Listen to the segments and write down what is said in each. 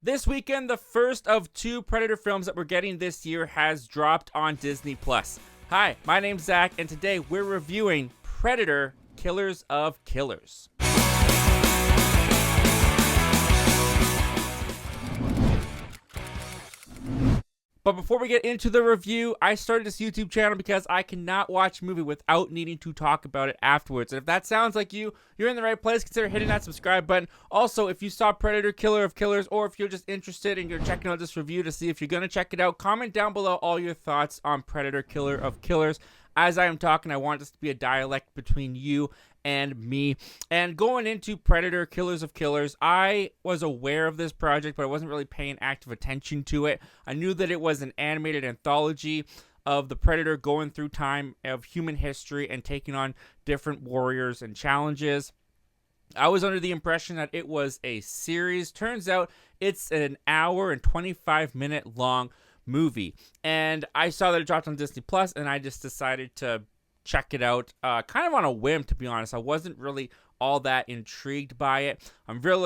This weekend, the first of two Predator films that we're getting this year has dropped on Disney+. Hi, my name's Zach, and today we're reviewing Predator: Killers of Killers. But before we get into the review, I started this YouTube channel because I cannot watch a movie without needing to talk about it afterwards. And if that sounds like you're in the right place. Consider hitting that subscribe button. Also, if you saw Predator: Killer of Killers, or if you're just interested and you're checking out this review to see if you're going to check it out, comment down below all your thoughts on Predator: Killer of Killers. As I am talking, I want this to be a dialect between you and me. And going into Predator: Killers of Killers, I was aware of this project, but I wasn't really paying active attention to it. I knew that it was an animated anthology of the Predator going through time of human history and taking on different warriors and challenges. I was under the impression that it was a series. Turns out it's an hour and 25-minute long movie. And I saw that it dropped on Disney Plus, and I just decided to check it out kind of on a whim, to be honest. I wasn't really all that intrigued by it. I'm really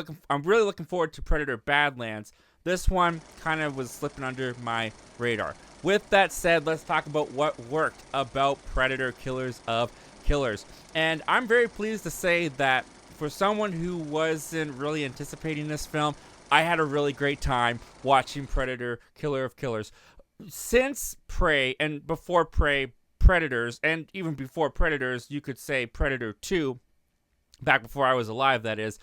looking forward to Predator: Badlands. This one kind of was slipping under my radar. With that said, let's talk about what worked about Predator: Killers of Killers. And I'm very pleased to say that for someone who wasn't really anticipating this film, I had a really great time watching Predator: Killer of Killers. Since Prey, and before Prey, Predators, and even before Predators, you could say Predator 2, back before I was alive, that is,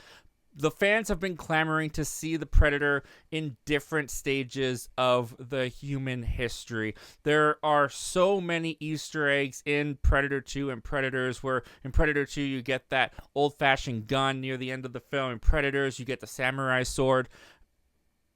the fans have been clamoring to see the Predator in different stages of the human history. There are so many Easter eggs in Predator 2 and Predators, where in Predator 2 you get that old-fashioned gun near the end of the film. In Predators you get the samurai sword.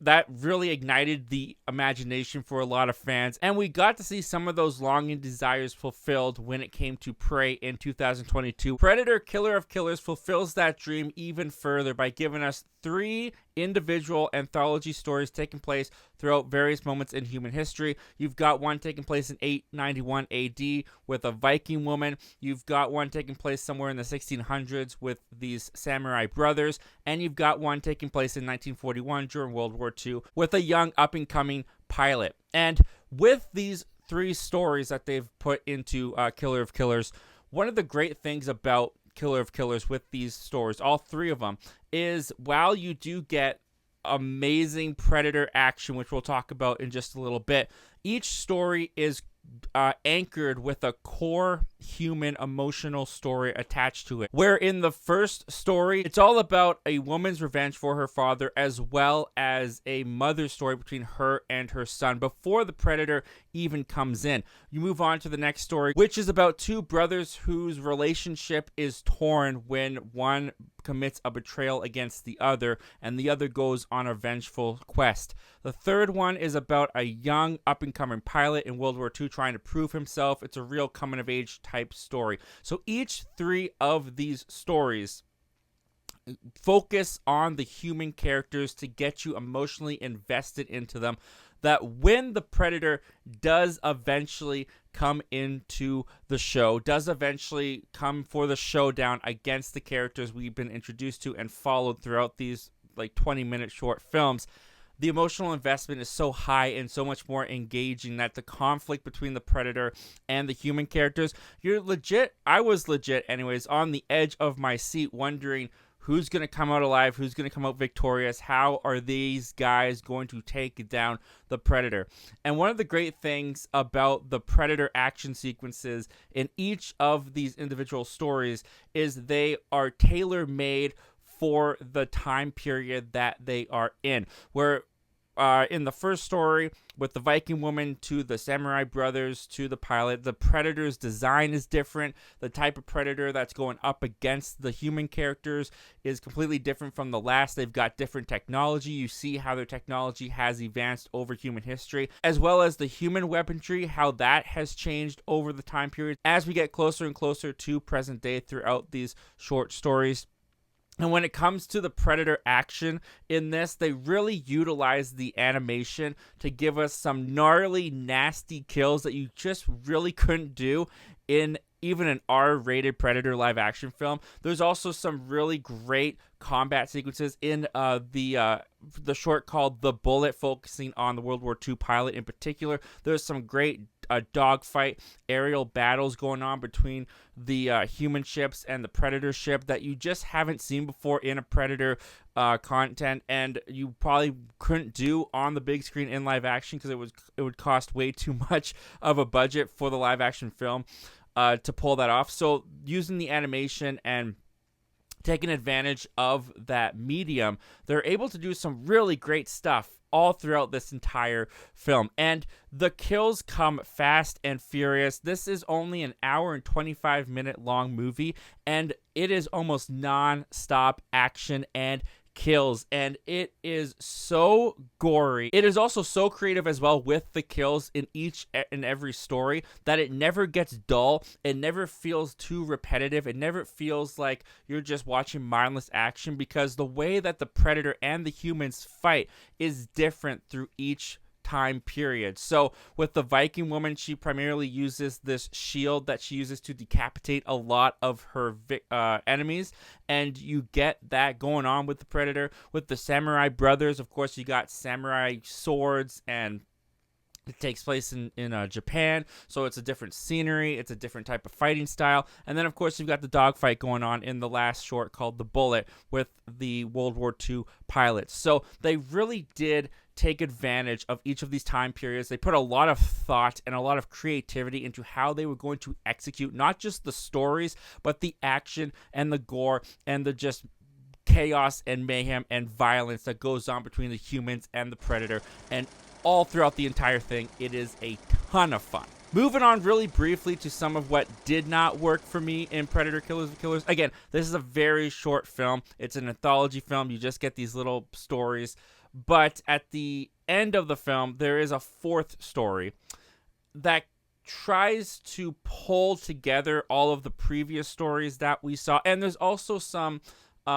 That really ignited the imagination for a lot of fans, and we got to see some of those longing desires fulfilled when it came to Prey in 2022. Predator: Killer of Killers fulfills that dream even further by giving us 3 individual anthology stories taking place throughout various moments in human history. You've got one taking place in 891 AD with a Viking woman. You've got one taking place somewhere in the 1600s with these samurai brothers. And you've got one taking place in 1941 during World War II with a young up-and-coming pilot. And with these 3 stories that they've put into Killer of Killers, one of the great things about Killer of Killers with these stories, all 3 of them, is while you do get amazing Predator action, which we'll talk about in just a little bit, each story is anchored with a core human emotional story attached to it. Where in the first story, it's all about a woman's revenge for her father, as well as a mother's story between her and her son before the Predator even comes in. You move on to the next story, which is about 2 brothers whose relationship is torn when one commits a betrayal against the other, and the other goes on a vengeful quest. The third one is about a young up-and-coming pilot in World War II trying to prove himself. It's a real coming-of-age type story. So each 3 of these stories focus on the human characters to get you emotionally invested into them, that when the Predator does eventually come into the show, does eventually come for the showdown against the characters we've been introduced to and followed throughout these like 20-minute short films, the emotional investment is so high and so much more engaging that the conflict between the Predator and the human characters, I was legit anyways, on the edge of my seat wondering who's going to come out alive, who's going to come out victorious, how are these guys going to take down the Predator. And one of the great things about the Predator action sequences in each of these individual stories is they are tailor-made for the time period that they are in. Where in the first story, with the Viking woman to the samurai brothers to the pilot, the Predator's design is different. The type of Predator that's going up against the human characters is completely different from the last. They've got different technology. You see how their technology has advanced over human history, as well as the human weaponry, how that has changed over the time period as we get closer and closer to present day throughout these short stories. And when it comes to the Predator action in this, they really utilize the animation to give us some gnarly, nasty kills that you just really couldn't do in even an R-rated Predator live-action film. There's also some really great combat sequences in the short called The Bullet, focusing on the World War II pilot in particular. There's some great dogfight aerial battles going on between the human ships and the Predator ship that you just haven't seen before in a Predator content, and you probably couldn't do on the big screen in live action because it would cost way too much of a budget for the live action film to pull that off. So using the animation and taking advantage of that medium, they're able to do some really great stuff all throughout this entire film. And the kills come fast and furious. This is only an hour and 25-minute long movie, and it is almost non-stop action and kills, and it is so gory. It is also so creative as well with the kills in each and every story that it never gets dull. It never feels too repetitive. It never feels like you're just watching mindless action, because the way that the Predator and the humans fight is different through each time period. So with the Viking woman, she primarily uses this shield that she uses to decapitate a lot of her enemies, and you get that going on with the Predator. With the samurai brothers, of course, you got samurai swords, and it takes place in Japan, so it's a different scenery, it's a different type of fighting style. And then, of course, you've got the dogfight going on in the last short called The Bullet with the World War II pilots. So they really did take advantage of each of these time periods. They put a lot of thought and a lot of creativity into how they were going to execute not just the stories, but the action and the gore and the just chaos and mayhem and violence that goes on between the humans and the Predator. And all throughout the entire thing, it is a ton of fun. Moving on really briefly to some of what did not work for me in Predator Killers of Killers. Again, this is a very short film. It's an anthology film. You just get these little stories. But at the end of the film, there is a fourth story that tries to pull together all of the previous stories that we saw. And there's also some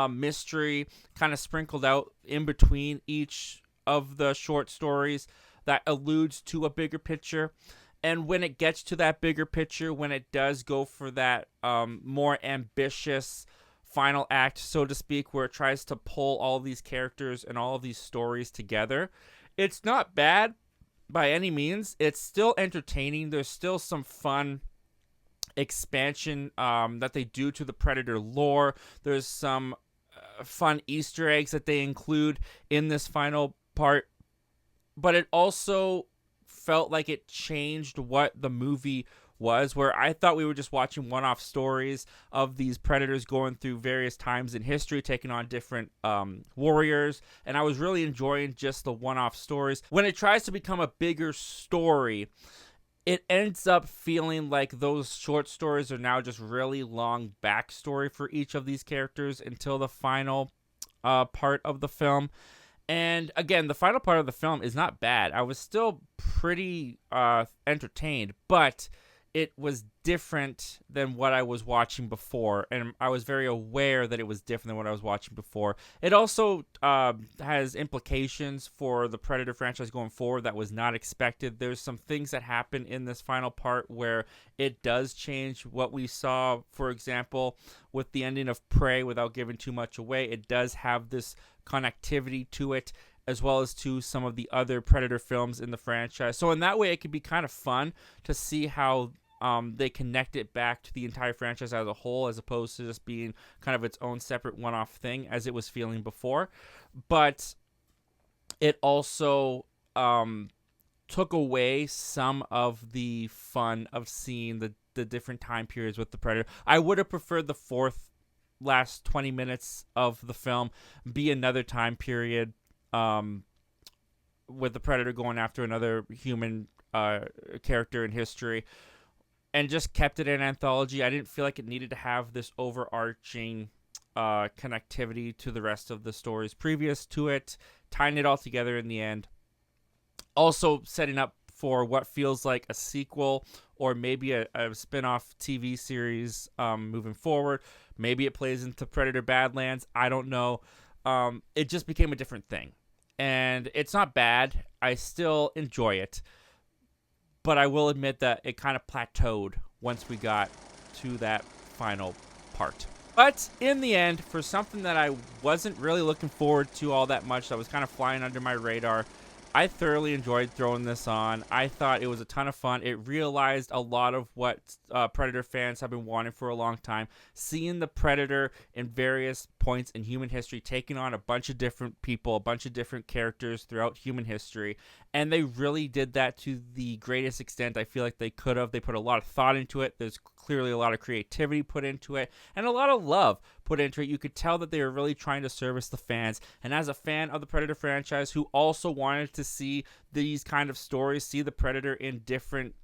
mystery kind of sprinkled out in between each of the short stories that alludes to a bigger picture. And when it gets to that bigger picture, when it does go for that more ambitious final act, so to speak, where it tries to pull all these characters and all of these stories together, it's not bad by any means. It's still entertaining. There's still some fun expansion that they do to the Predator lore. There's some fun Easter eggs that they include in this final part, but it also felt like it changed what the movie was, where I thought we were just watching one-off stories of these Predators going through various times in history, taking on different warriors, and I was really enjoying just the one-off stories. When it tries to become a bigger story, it ends up feeling like those short stories are now just really long backstory for each of these characters until the final part of the film. And again, the final part of the film is not bad. I was still pretty entertained, but it was different than what I was watching before, and I was very aware that it was different than what I was watching before. It also has implications for the Predator franchise going forward that was not expected. There's some things that happen in this final part where it does change what we saw. For example, with the ending of Prey, without giving too much away, it does have this connectivity to it, as well as to some of the other Predator films in the franchise. So in that way, it could be kind of fun to see how they connect it back to the entire franchise as a whole, as opposed to just being kind of its own separate one-off thing as it was feeling before. But it also took away some of the fun of seeing the different time periods with the Predator. I would have preferred the last 20 minutes of the film be another time period with the Predator going after another human character in history, and just kept it in anthology. I didn't feel like it needed to have this overarching connectivity to the rest of the stories previous to it, tying it all together in the end. Also setting up for what feels like a sequel or maybe a spin-off TV series moving forward. Maybe it plays into Predator Badlands. I don't know. It just became a different thing. And it's not bad. I still enjoy it. But I will admit that it kind of plateaued once we got to that final part. But in the end, for something that I wasn't really looking forward to all that much, that was kind of flying under my radar, I thoroughly enjoyed throwing this on. I thought it was a ton of fun. It realized a lot of what Predator fans have been wanting for a long time. Seeing the Predator in various points in human history, taking on a bunch of different people, a bunch of different characters throughout human history. And they really did that to the greatest extent I feel like they could have. They put a lot of thought into it. There's clearly a lot of creativity put into it and a lot of love put into it. You could tell that they were really trying to service the fans. And as a fan of the Predator franchise who also wanted to see these kind of stories, see the Predator in different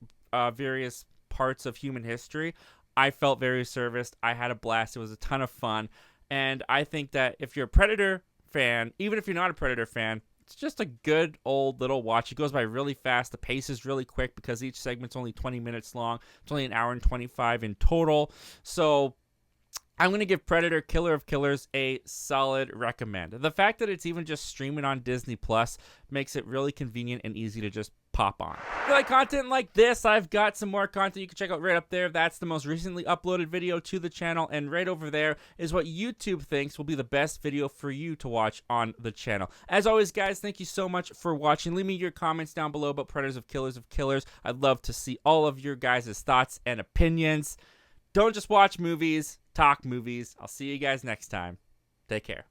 various parts of human history, I felt very serviced. I had a blast. It was a ton of fun. And I think that if you're a Predator fan, even if you're not a Predator fan, it's just a good old little watch. It goes by really fast. The pace is really quick because each segment's only 20 minutes long. It's only an hour and 25 in total. So I'm going to give Predator Killer of Killers a solid recommend. The fact that it's even just streaming on Disney Plus makes it really convenient and easy to just pop on. If you like content like this, I've got some more content you can check out right up there. That's the most recently uploaded video to the channel, and right over there is what YouTube thinks will be the best video for you to watch on the channel. As always, guys, thank you so much for watching. Leave me your comments down below about Predators of Killers. I'd love to see all of your guys' thoughts and opinions. Don't just watch movies, talk movies. I'll see you guys next time. Take care.